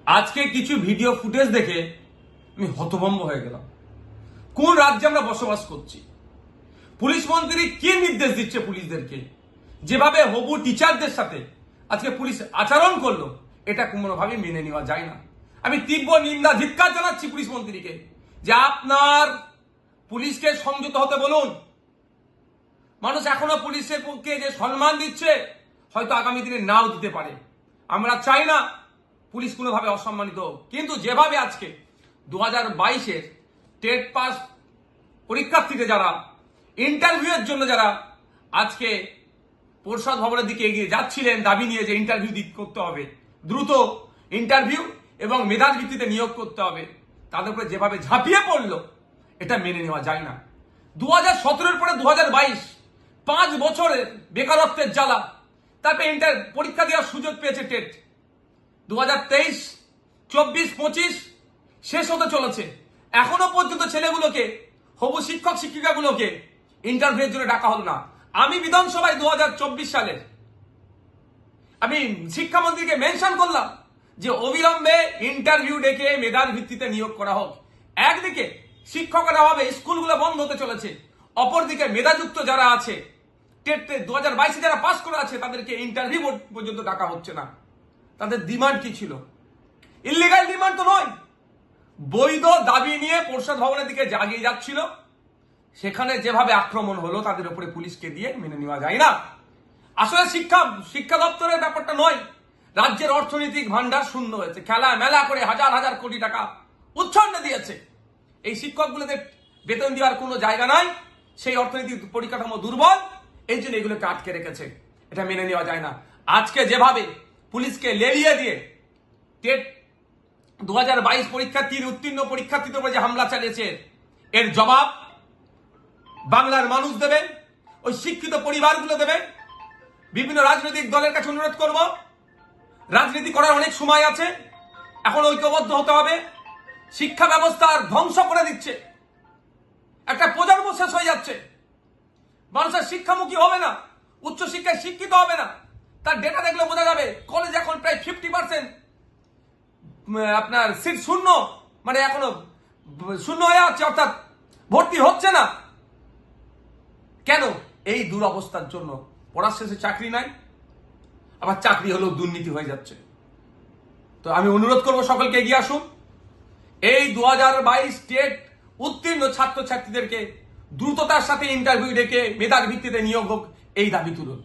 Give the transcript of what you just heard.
আজকে কিছু video footage দেখে আমি হতভম্ব হয়ে গেলাম। কোন রাজ্যে আমরা বসবাস করছি? পুলিশ মন্ত্রী কি নির্দেশ দিচ্ছে পুলিশদেরকে? যেভাবে হবু টিচারদের সাথে আজকে পুলিশ আচরণ করলো, এটা কোনোভাবেই মেনে নেওয়া যায় না। আমি তীব্র নিন্দা ধিক্কার জানাচ্ছি পুলিশ মন্ত্রীকে, যে আপনার পুলিশকে সংযত হতে বলুন। মানুষ এখনো পুলিশের পক্ষে যে সম্মান দিচ্ছে, হয়তো আগামী দিনে নাও দিতে পারে। আমরা চাই না পুলিশ কোনোভাবে অসম্মানিত হোক, কিন্তু যেভাবে আজকে 2022-এর টেট পাস পরীক্ষার্থীদের যারা ইন্টারভিউয়ের জন্য যারা আজকে পরিষদ ভবনের দিকে এগিয়ে যাচ্ছিলেন দাবি নিয়ে, যে ইন্টারভিউ করতে হবে, দ্রুত ইন্টারভিউ এবং মেধার ভিত্তিতে নিয়োগ করতে হবে, তাদের উপরে যেভাবে ঝাঁপিয়ে পড়লো, এটা মেনে নেওয়া যায় না। 2017-এর পরে 2022, 5 বছরের বেকারত্বের জ্বালা, তারপরে পরীক্ষা দেওয়ার সুযোগ পেয়েছে টেট। 2023, 24, 25 শেষ হতে চলেছে, এখনো পর্যন্ত ছেলেগুলোকে, হবু শিক্ষক শিক্ষিকাগুলোকে ইন্টারভিউর জন্য ডাকা হলো না। আমি বিধানসভায় 2024 সালে আমি শিক্ষামন্ত্রীকে মেনশন করলাম যে অবিলম্বে ইন্টারভিউ ডেকে মেধার ভিত্তিতে নিয়োগ করা হোক। একদিকে শিক্ষকের অভাবে স্কুলগুলো বন্ধ হতে চলেছে, অপরদিকে মেধাযুক্ত যারা আছে টেট 2022-এ যারা পাস করে আছে, তাদেরকে ইন্টারভিউ পর্যন্ত ডাকা হচ্ছে না। তাদের ডিমান্ড কি ছিল? ইলিগাল ডিমান্ড তো নয়, বৈধ দাবি নিয়ে পরিষদ ভবনের দিকে জাগিয়ে যাচ্ছিল। সেখানে যেভাবে আক্রমণ হলো, তাদের উপরে পুলিশকে দিয়ে মেনে নেওয়া যায় না। আসলে শিক্ষা দপ্তরের ব্যাপারটা নয়, রাজ্যের অর্থনৈতিক ভান্ডার শূন্য হয়েছে, খেলা মেলা করে হাজার হাজার কোটি টাকা উচ্ছন্নে দিয়েছে। এই শিক্ষকগুলোদের বেতন দেওয়ার কোনো জায়গা নাই, সেই অর্থনৈতিক পরিকাঠামো দুর্বল, এই জন্য এগুলোকে আটকে রেখেছে। এটা মেনে নেওয়া যায় না। আজকে যেভাবে পুলিশকে লেলিয়ে দিয়ে টেট 2022 পরীক্ষার্থীর উত্তীর্ণ পরীক্ষার্থীদের উপরে যে হামলা চালিয়েছে, এর জবাব বাংলার মানুষ দেবে, ওই শিক্ষিত পরিবারগুলো দেবে। বিভিন্ন রাজনৈতিক দলের কাছে অনুরোধ করব, রাজনীতি করার অনেক সময় আছে, এখন ঐক্যবদ্ধ হতে হবে। শিক্ষা ব্যবস্থার ধ্বংস করে দিচ্ছে, একটা প্রজন্ম শেষ হয়ে যাচ্ছে। মানুষের শিক্ষামুখী হবে না, উচ্চশিক্ষায় শিক্ষিত হবে না। তার ডেটা দেখলে বোঝা যাবে, কলেজ এখন প্রায় 50% আপনার সিট শূন্য, মানে এখনো শূন্য হয়ে আছে, অর্থাৎ ভর্তি হচ্ছে না। কেন? এই দুরবস্থার জন্য। পড়ার শেষে চাকরি নাই, আবার চাকরি হলেও দুর্নীতি হয়ে যাচ্ছে। তো আমি অনুরোধ করবো সকলকে এগিয়ে আসুন, এই 2022 টেট উত্তীর্ণ ছাত্রছাত্রীদেরকে দ্রুততার সাথে ইন্টারভিউ ডেকে মেধার ভিত্তিতে নিয়োগ হোক, এই দাবি তুলুন।